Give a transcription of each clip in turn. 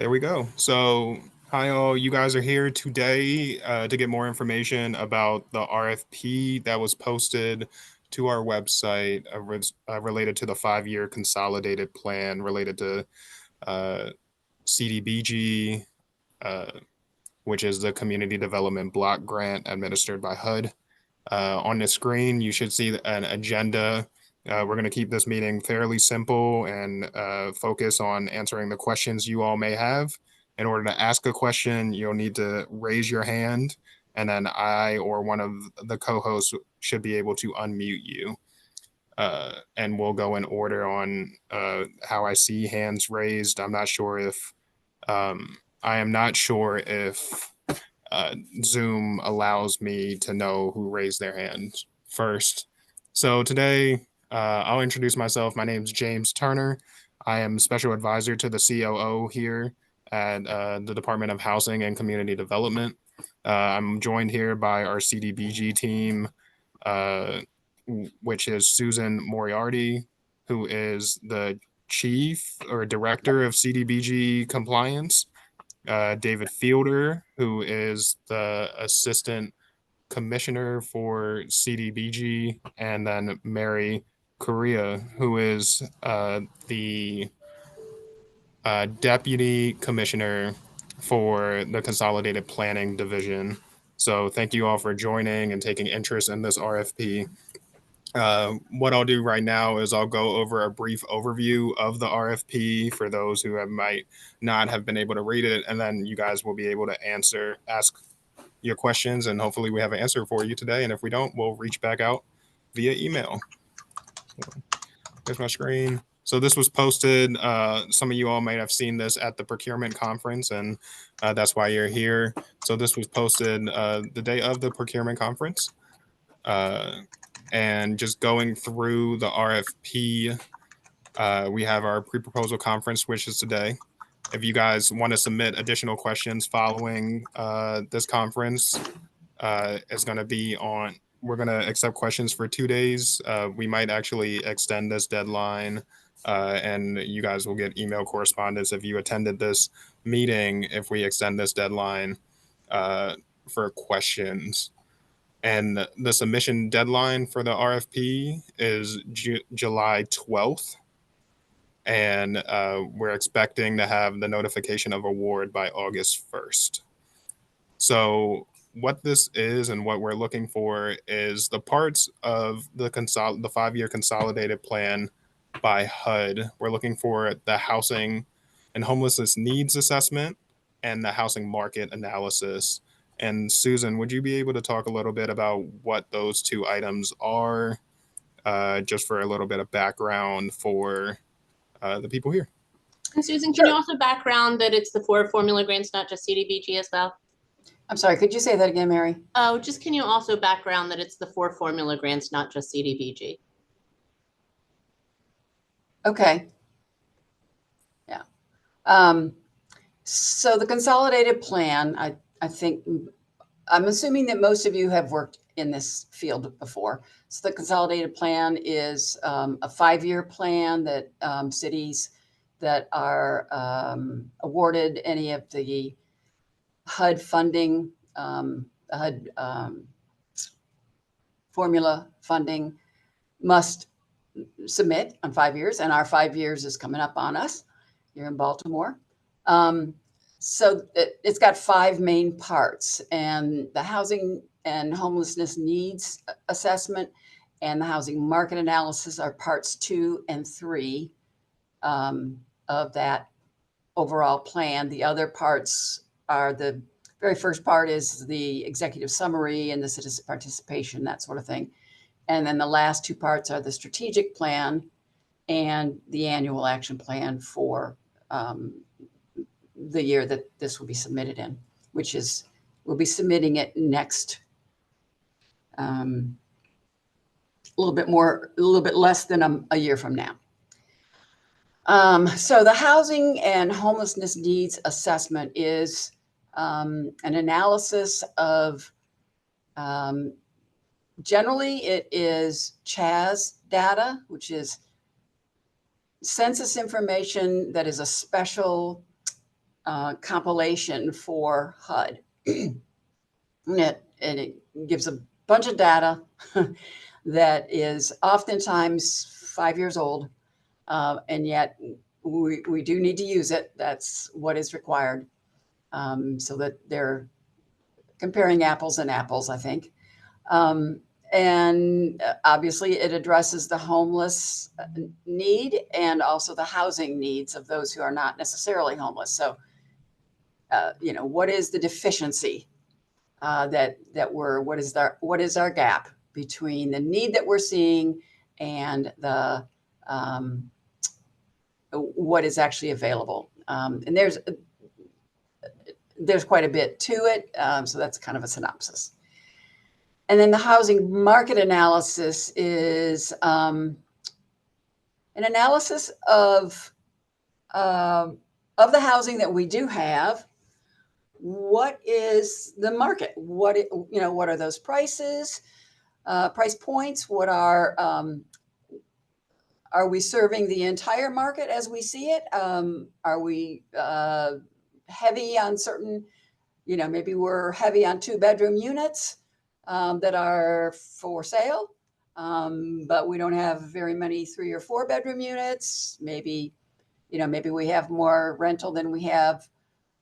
There we go. So, hi all. You guys are here today to get more information about the RFP that was posted to our website related to the 5-year consolidated plan related to uh, CDBG, uh, which is the Community Development Block Grant administered by HUD. On the screen, you should see an agenda. We're going to keep this meeting fairly simple and focus on answering the questions you all may have. In order to ask a question, you'll need to raise your hand, and then I or one of the co-hosts should be able to unmute you. And we'll go in order on how I see hands raised. I am not sure if Zoom allows me to know who raised their hand first. So today, I'll introduce myself. My name is James Turner. I am special advisor to the COO here at the Department of Housing and Community Development. I'm joined here by our CDBG team, which is Susan Moriarty, who is the chief or director of CDBG compliance. David Fielder, who is the assistant commissioner for CDBG, and then Mary Correa, who is the deputy commissioner for the Consolidated Planning Division. So thank you all for joining and taking interest in this RFP. What I'll do right now is I'll go over a brief overview of the RFP for those who might not have been able to read it, and then you guys will be able to ask your questions, and hopefully we have an answer for you today. And if we don't, we'll reach back out via email. Here's my screen. So this was posted. Some of you all might have seen this at the procurement conference, and that's why you're here. So this was posted the day of the procurement conference. And just going through the RFP, we have our pre-proposal conference, which is today. If you guys want to submit additional questions following this conference, it's going to be on, we're going to accept questions for 2 days. We might actually extend this deadline, and you guys will get email correspondence if you attended this meeting, if we extend this deadline for questions. And the submission deadline for the RFP is July 12th. And we're expecting to have the notification of award by August 1st. So what this is and what we're looking for is the parts of the 5-year consolidated plan by HUD. We're looking for the housing and homelessness needs assessment and the housing market analysis. And Susan, would you be able to talk a little bit about what those two items are, just for a little bit of background for the people here? And Susan, can you also background that it's the 4 formula grants, not just CDBG as well? I'm sorry, could you say that again, Mary? Oh, just can you also background that it's the 4 formula grants, not just CDBG? Okay. Yeah. So the consolidated plan, I think, I'm assuming that most of you have worked in this field before. So the consolidated plan is a 5-year plan that cities that are awarded any of the HUD funding, HUD formula funding, must submit on 5 years. And our 5 years is coming up on us here in Baltimore. So it's got 5 main parts, and the housing and homelessness needs assessment and the housing market analysis are parts 2 and 3 of that overall plan. The other parts are, the very first part is the executive summary and the citizen participation, that sort of thing. And then the last 2 parts are the strategic plan and the annual action plan for the year that this will be submitted in, which is, we'll be submitting it next, a little bit less than a year from now. So the housing and homelessness needs assessment is an analysis of, generally it is CHAZ data, which is census information that is a special compilation for HUD. And it gives a bunch of data that is oftentimes 5 years old, and yet we do need to use it. That's what is required, so that they're comparing apples and apples, I think. And obviously it addresses the homeless need and also the housing needs of those who are not necessarily homeless. So, what is the deficiency what is our gap between the need that we're seeing and the what is actually available? And there's quite a bit to it. So that's kind of a synopsis. And then the housing market analysis is an analysis of the housing that we do have. What is the market? What are those prices, price points? What are we serving the entire market as we see it? Are we heavy on certain, maybe we're heavy on 2-bedroom units that are for sale, but we don't have very many 3 or 4-bedroom units. Maybe we have more rental than we have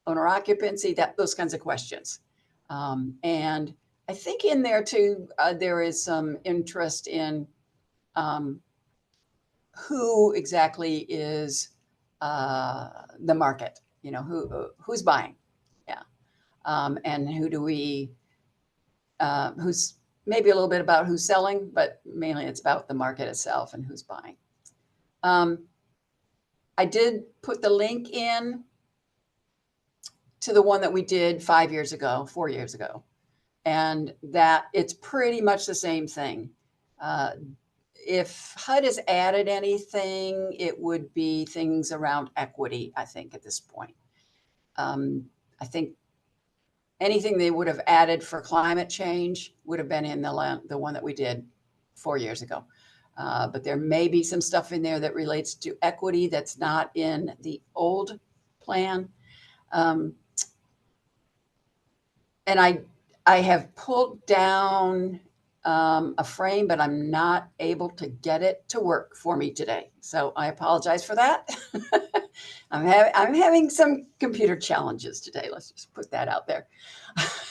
owner occupancy, those kinds of questions. And I think in there too, there is some interest in who exactly is the market, who's buying. Yeah. And who do we, who's maybe a little bit about who's selling, but mainly it's about the market itself and who's buying. I did put the link in to the one that we did 4 years ago, and that it's pretty much the same thing. If HUD has added anything, it would be things around equity, I think, at this point. I think anything they would have added for climate change would have been in the one that we did 4 years ago. But there may be some stuff in there that relates to equity that's not in the old plan. And I have pulled down a frame, but I'm not able to get it to work for me today. So I apologize for that. I'm having some computer challenges today. Let's just put that out there.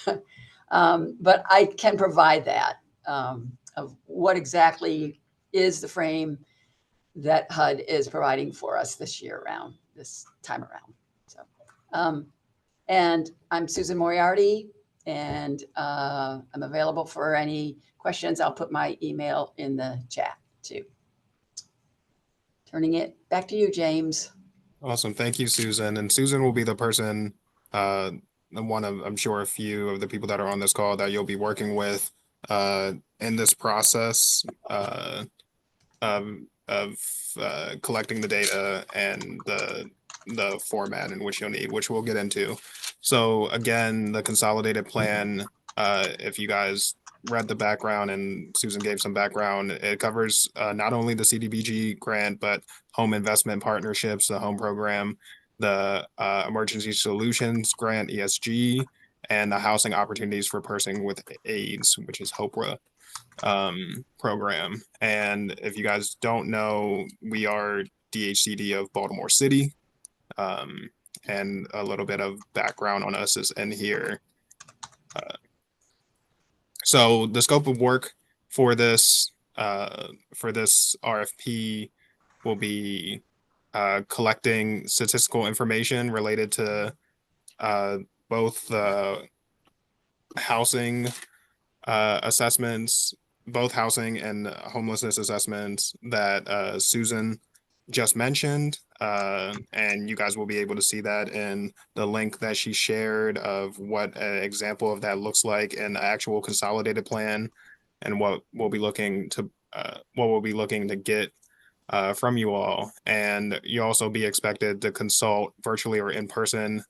But I can provide that of what exactly is the frame that HUD is providing for us this time around. So, and I'm Susan Moriarty, and I'm available for any questions. I'll put my email in the chat too. Turning it back to you, James. Awesome. Thank you, Susan. And Susan will be the person, one of, I'm sure, a few of the people that are on this call that you'll be working with in this process of collecting the data and the format in which you'll need, which we'll get into. So again, the consolidated plan, if you guys read the background and Susan gave some background, it covers not only the CDBG grant, but home investment partnerships, the home program, the emergency solutions grant, ESG, and the housing opportunities for persons with AIDS, which is HOPWA program. And if you guys don't know, we are DHCD of Baltimore City. And a little bit of background on us is in here. So the scope of work for this RFP will be collecting statistical information related to both the housing assessments, both housing and homelessness assessments that Susan just mentioned, and you guys will be able to see that in the link that she shared of what an example of that looks like in the actual consolidated plan, and what we'll be looking to get from you all. And you also be expected to consult virtually or in person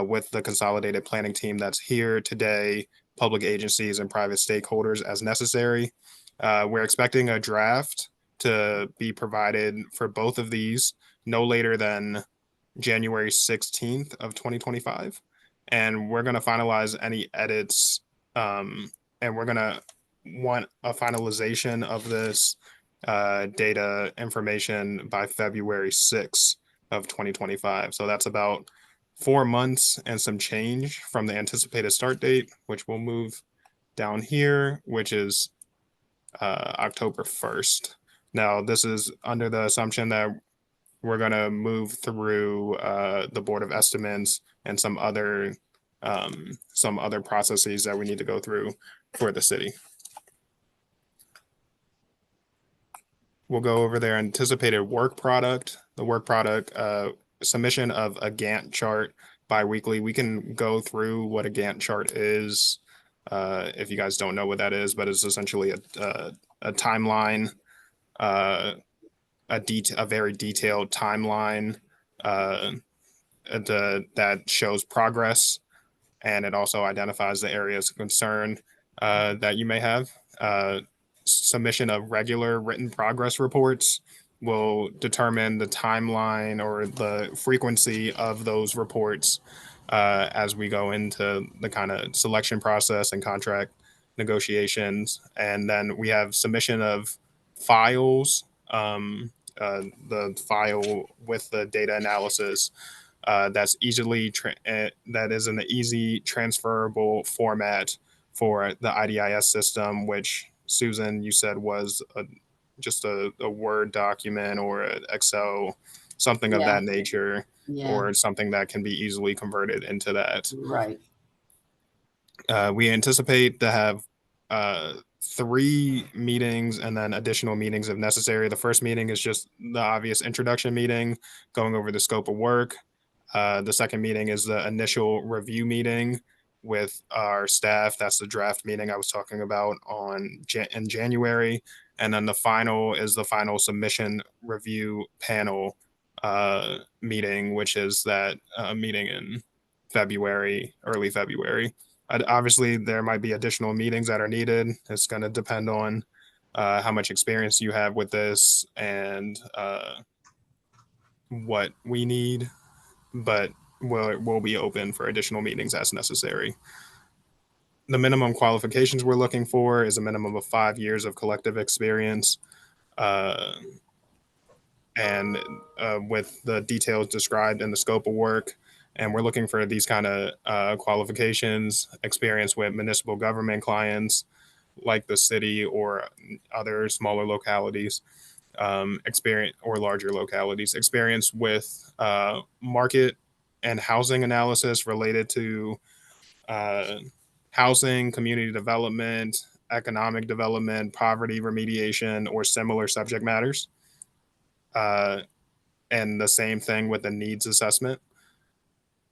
with the consolidated planning team that's here today, public agencies and private stakeholders as necessary. We're expecting a draft to be provided for both of these no later than January 16th of 2025. And we're going to finalize any edits, and we're going to want a finalization of this data information by February 6th of 2025. So that's about 4 months and some change from the anticipated start date, which will move down here, which is October 1st. Now, this is under the assumption that we're going to move through the Board of Estimates and some other processes that we need to go through for the city. We'll go over their anticipated work product. The work product submission of a Gantt chart biweekly. We can go through what a Gantt chart is if you guys don't know what that is, but it's essentially a timeline, a very detailed timeline that shows progress, and it also identifies the areas of concern that you may have. Submission of regular written progress reports will determine the timeline or the frequency of those reports as we go into the kind of selection process and contract negotiations. And then we have submission of files, the file with the data analysis that's that is in the easy transferable format for the IDIS system, which Susan, you said was just a Word document or an Excel, something of that nature, or something that can be easily converted into that. Right. We anticipate to have 3 meetings and then additional meetings if necessary. The first meeting is just the obvious introduction meeting, going over the scope of work. The second meeting is the initial review meeting with our staff. That's the draft meeting I was talking about in January. And then the final is the final submission review panel meeting, which is that meeting in February, early February. Obviously, there might be additional meetings that are needed. It's going to depend on how much experience you have with this and what we need, but we'll be open for additional meetings as necessary. The minimum qualifications we're looking for is a minimum of 5 years of collective experience, and with the details described in the scope of work. And we're looking for these kind of qualifications: experience with municipal government clients like the city or other smaller localities, experience or larger localities, experience with market and housing analysis related to housing, community development, economic development, poverty remediation, or similar subject matters. And the same thing with the needs assessment.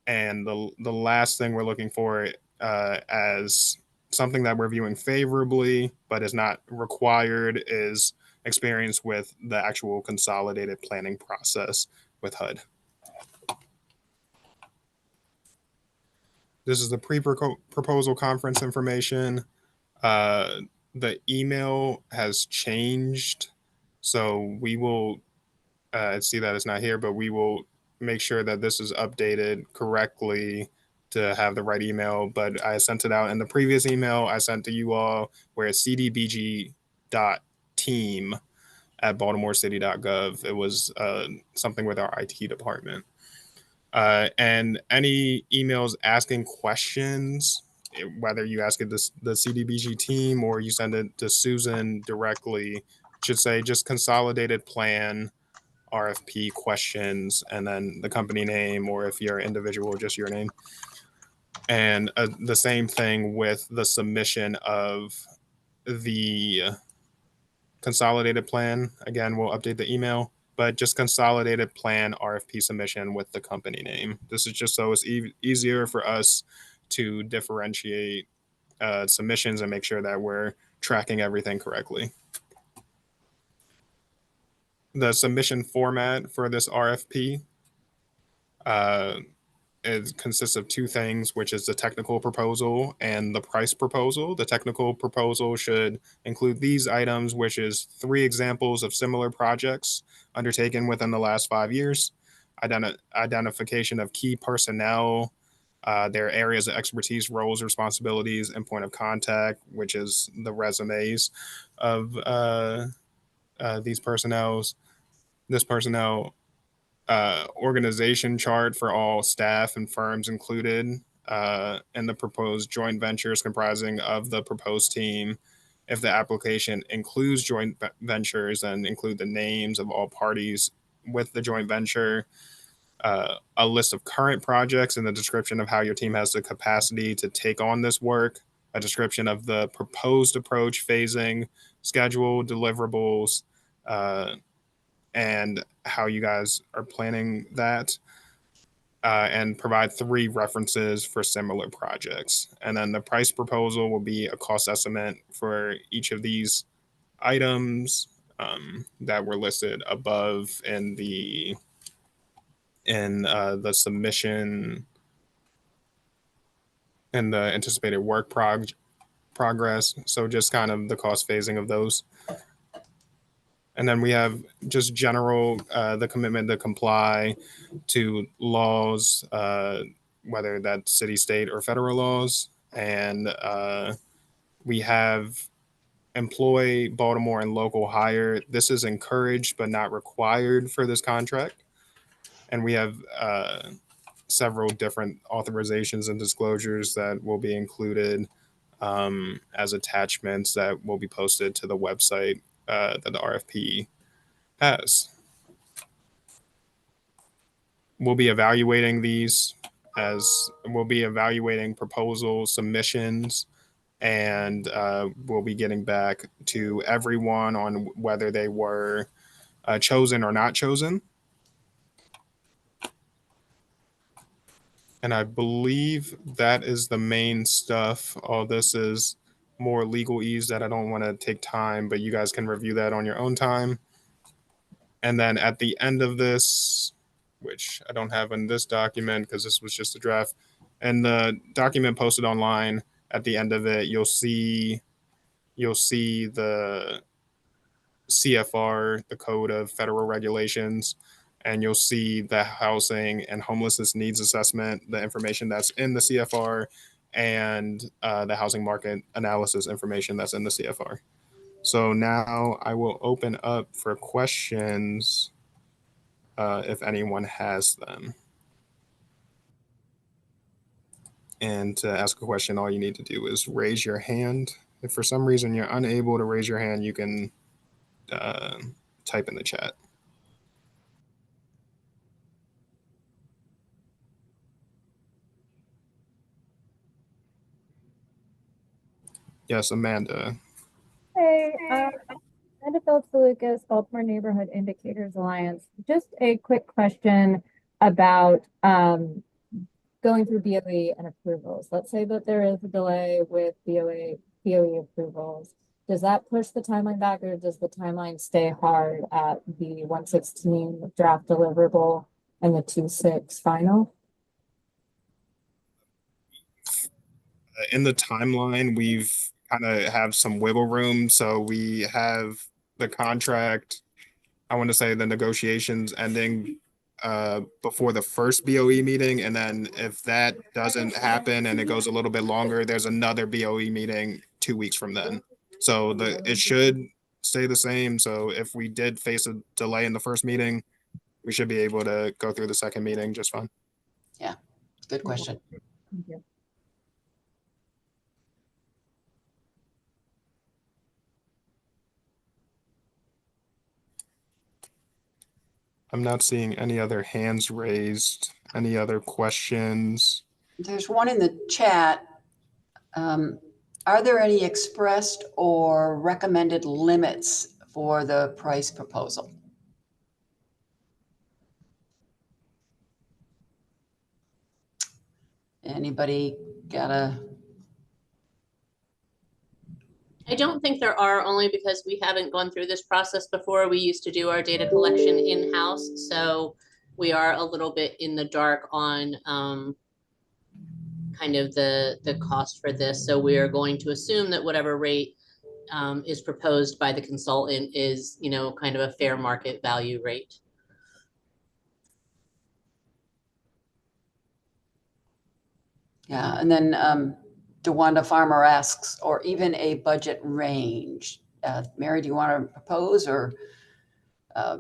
And the last thing we're looking for as something that we're viewing favorably, but is not required, is experience with the actual consolidated planning process with HUD. This is the pre-proposal conference information. The email has changed, so we will see that it's not here, but we will make sure that this is updated correctly to have the right email. But I sent it out in the previous email I sent to you all, where it's cdbg.team@baltimorecity.gov. It was something with our IT department. And any emails asking questions, whether you ask it to the CDBG team or you send it to Susan directly, should say just Consolidated Plan RFP questions and then the company name, or if you're an individual, just your name. And the same thing with the submission of the Consolidated Plan. Again, we'll update the email, but just Consolidated Plan RFP submission with the company name. This is just so it's easier for us to differentiate submissions and make sure that we're tracking everything correctly. The submission format for this RFP it consists of 2 things, which is the technical proposal and the price proposal. The technical proposal should include these items, which is 3 examples of similar projects undertaken within the last 5 years. identification of key personnel, their areas of expertise, roles, responsibilities, and point of contact, which is the resumes of this personnel, organization chart for all staff and firms included, and the proposed joint ventures comprising of the proposed team. If the application includes joint ventures, then include the names of all parties with the joint venture, a list of current projects and the description of how your team has the capacity to take on this work, a description of the proposed approach, phasing, schedule, deliverables, and how you guys are planning that, and provide 3 references for similar projects. And then the price proposal will be a cost estimate for each of these items that were listed above in the submission and the anticipated work progress. So just kind of the cost phasing of those. And then we have just general, the commitment to comply to laws, whether that's city, state, or federal laws. And we have employ Baltimore and local hire. This is encouraged but not required for this contract. And we have several different authorizations and disclosures that will be included as attachments that will be posted to the website that the RFP has. We'll be evaluating these as we'll be evaluating proposal submissions, and we'll be getting back to everyone on whether they were chosen or not chosen. And I believe that is the main stuff. All this is more legalese that I don't want to take time, but you guys can review that on your own time. And then at the end of this, which I don't have in this document because this was just a draft, and the document posted online, at the end of it, you'll see the CFR, the Code of Federal Regulations, and you'll see the housing and homelessness needs assessment, the information that's in the CFR, and the housing market analysis information that's in the CFR. So now I will open up for questions if anyone has them. And to ask a question, all you need to do is raise your hand. If for some reason you're unable to raise your hand, you can type in the chat. Yes, Amanda. Hey, Amanda Phillips-Lucas, Baltimore Neighborhood Indicators Alliance. Just a quick question about going through BOE and approvals. Let's say that there is a delay with BOE approvals. Does that push the timeline back, or does the timeline stay hard at the 116 draft deliverable and the 26 final? In the timeline, we've kind of have some wiggle room. So we have the contract, I want to say the negotiations ending before the first BOE meeting. And then if that doesn't happen and it goes a little bit longer, there's another BOE meeting 2 weeks from then. So it should stay the same. So if we did face a delay in the first meeting, we should be able to go through the second meeting just fine. Yeah, good question. Thank you. I'm not seeing any other hands raised. Any other questions? There's one in the chat. Are there any expressed or recommended limits for the price proposal? Anybody got a? I don't think there are, only because we haven't gone through this process before. We used to do our data collection in-house, so we are a little bit in the dark on kind of the cost for this. So we are going to assume that whatever rate is proposed by the consultant is, kind of a fair market value rate. Yeah, and then DeWanda Farmer asks, or even a budget range. Mary, do you want to propose or? I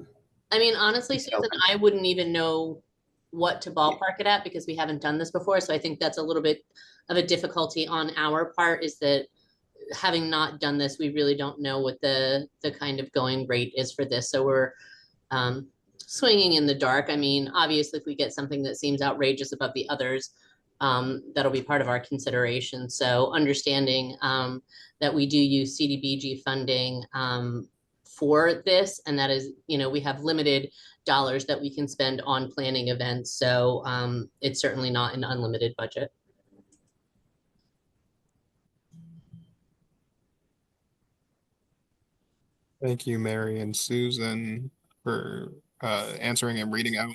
mean, honestly, It's Susan, open. I wouldn't even know what to ballpark it at because we haven't done this before. So I think that's a little bit of a difficulty on our part, is that having not done this, we really don't know what the kind of going rate is for this. So we're swinging in the dark. I mean, obviously, if we get something that seems outrageous above the others, that'll be part of our consideration. So understanding that we do use CDBG funding for this, and that is, you know, we have limited dollars that we can spend on planning events. So it's certainly not an unlimited budget. Thank you, Mary and Susan, for answering and reading out.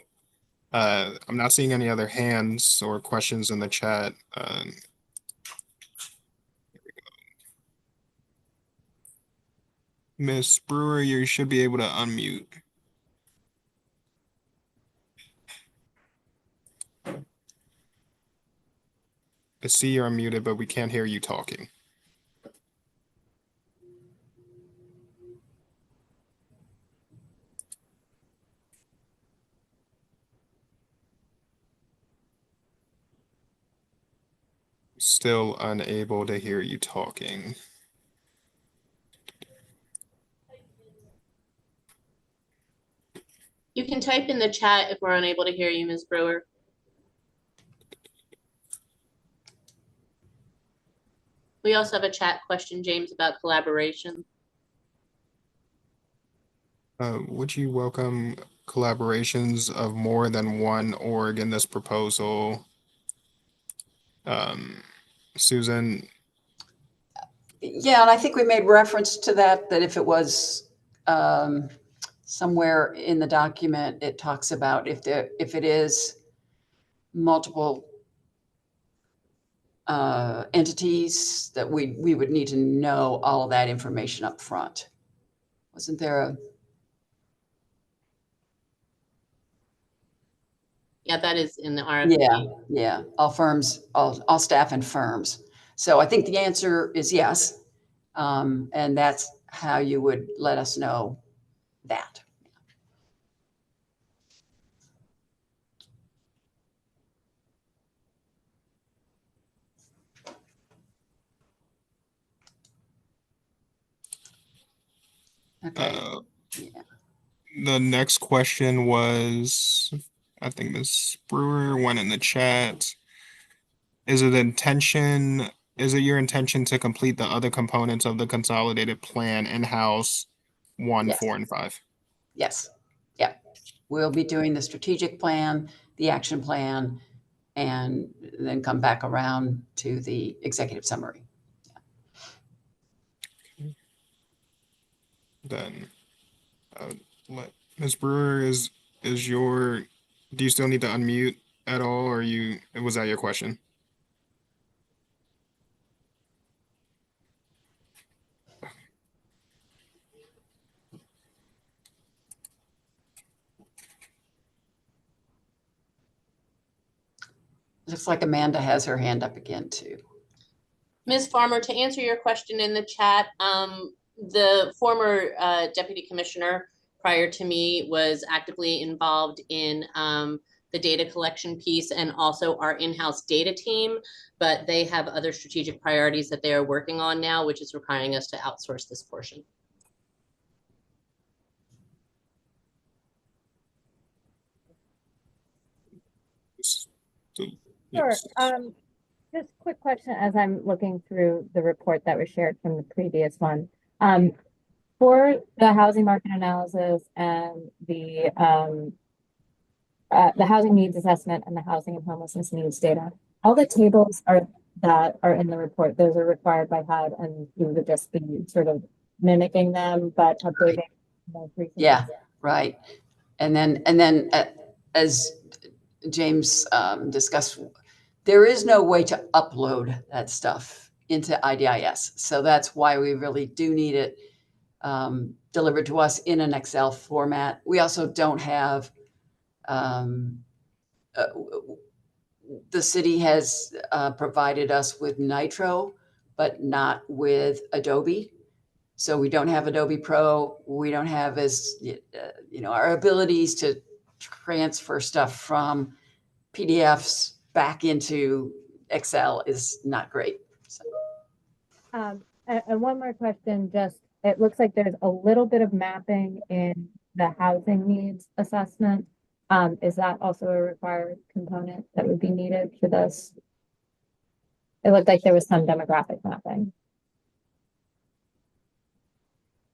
I'm not seeing any other hands or questions in the chat. Miss Brewer, you should be able to unmute. I see you're unmuted, but we can't hear you talking. Still unable to hear you talking. You can type in the chat if we're unable to hear you, Ms. Brewer. We also have a chat question, James, about collaboration. Would you welcome collaborations of more than one org in this proposal? Susan? Yeah, and I think we made reference to that if it was somewhere in the document, it talks about if it is multiple entities, that we would need to know all of that information up front. Wasn't there a? Yeah, that is in the RFP. Yeah, all firms, all staff and firms. So I think the answer is yes. And that's how you would let us know that. Okay. Yeah. The next question was, I think Ms. Brewer went in the chat. Is it your intention to complete the other components of the consolidated plan in-house, 1, Yes. 4, and 5? Yes. Yeah. We'll be doing the strategic plan, the action plan, and then come back around to the executive summary. Then, Ms. Brewer, do you still need to unmute at all, or was that your question? Looks like Amanda has her hand up again too. Ms. Farmer, to answer your question in the chat, the former deputy commissioner prior to me was actively involved in the data collection piece and also our in-house data team, but they have other strategic priorities that they are working on now, which is requiring us to outsource this portion. Sure. Just a quick question as I'm looking through the report that was shared from the previous one. For the housing market analysis and the housing needs assessment and the housing and homelessness needs data, all the tables that are in the report, those are required by HUD, and you would just be sort of mimicking them, but updating most recently. Yeah, right. And then as James discussed, there is no way to upload that stuff into IDIS. So that's why we really do need it delivered to us in an Excel format. We also don't have the city has provided us with Nitro, but not with Adobe. So we don't have Adobe Pro. We don't have our abilities to transfer stuff from PDFs back into Excel is not great. So. And one more question, just, it looks like there's a little bit of mapping in the housing needs assessment. Is that also a required component that would be needed for this? It looked like there was some demographic mapping.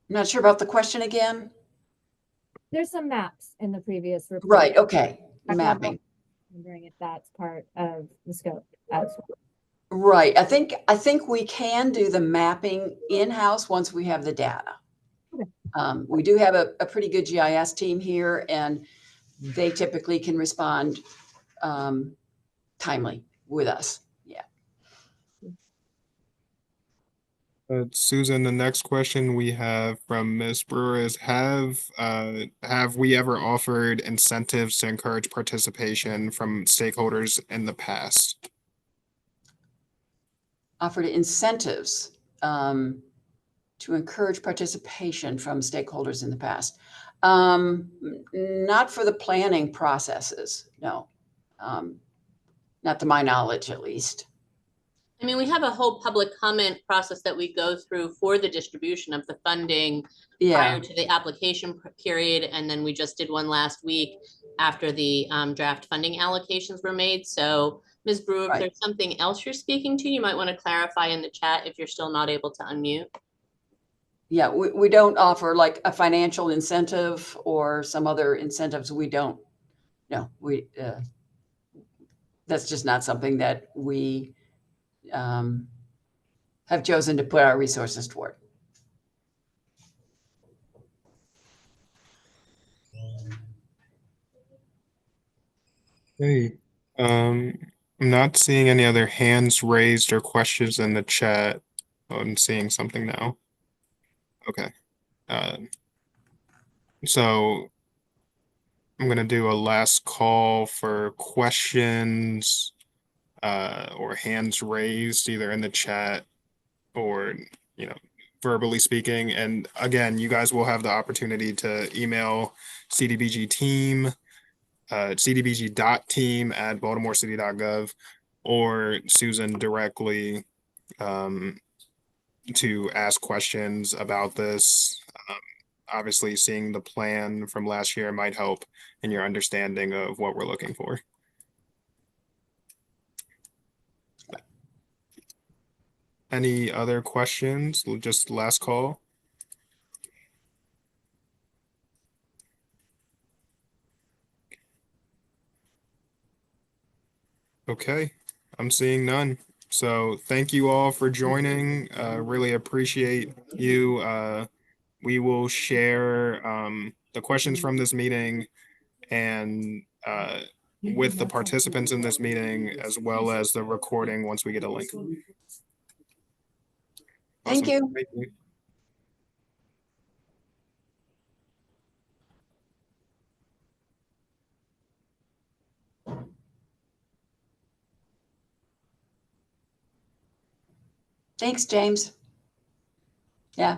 I'm not sure about the question again. There's some maps in the previous report. Right, okay, mapping. Wondering if that's part of the scope as well. Right, I think we can do the mapping in-house once we have the data. Okay. We do have a pretty good GIS team here, and they typically can respond timely with us. Yeah. Susan, the next question we have from Ms. Brewer is, have we ever offered incentives to encourage participation from stakeholders in the past? Offered incentives to encourage participation from stakeholders in the past. Not for the planning processes, no. Not to my knowledge, at least. I mean, we have a whole public comment process that we go through for the distribution of the funding prior to the application period. And then we just did one last week after the draft funding allocations were made. So Ms. Brewer, if there's something else you're speaking to, you might want to clarify in the chat if you're still not able to unmute. Yeah, we don't offer like a financial incentive or some other incentives. We don't. No, that's just not something that we have chosen to put our resources toward. Hey, I'm not seeing any other hands raised or questions in the chat. Oh, I'm seeing something now. Okay. So I'm gonna do a last call for questions or hands raised, either in the chat or, verbally speaking. And again, you guys will have the opportunity to email CDBG team, cdbg.team@baltimorecity.gov, or Susan directly to ask questions about this. Obviously, seeing the plan from last year might help in your understanding of what we're looking for. Any other questions? Just last call. Okay, I'm seeing none. So thank you all for joining. Really appreciate you. We will share the questions from this meeting and with the participants in this meeting, as well as the recording once we get a link. Thank Awesome. you. Thank you. Thanks, James. Yeah.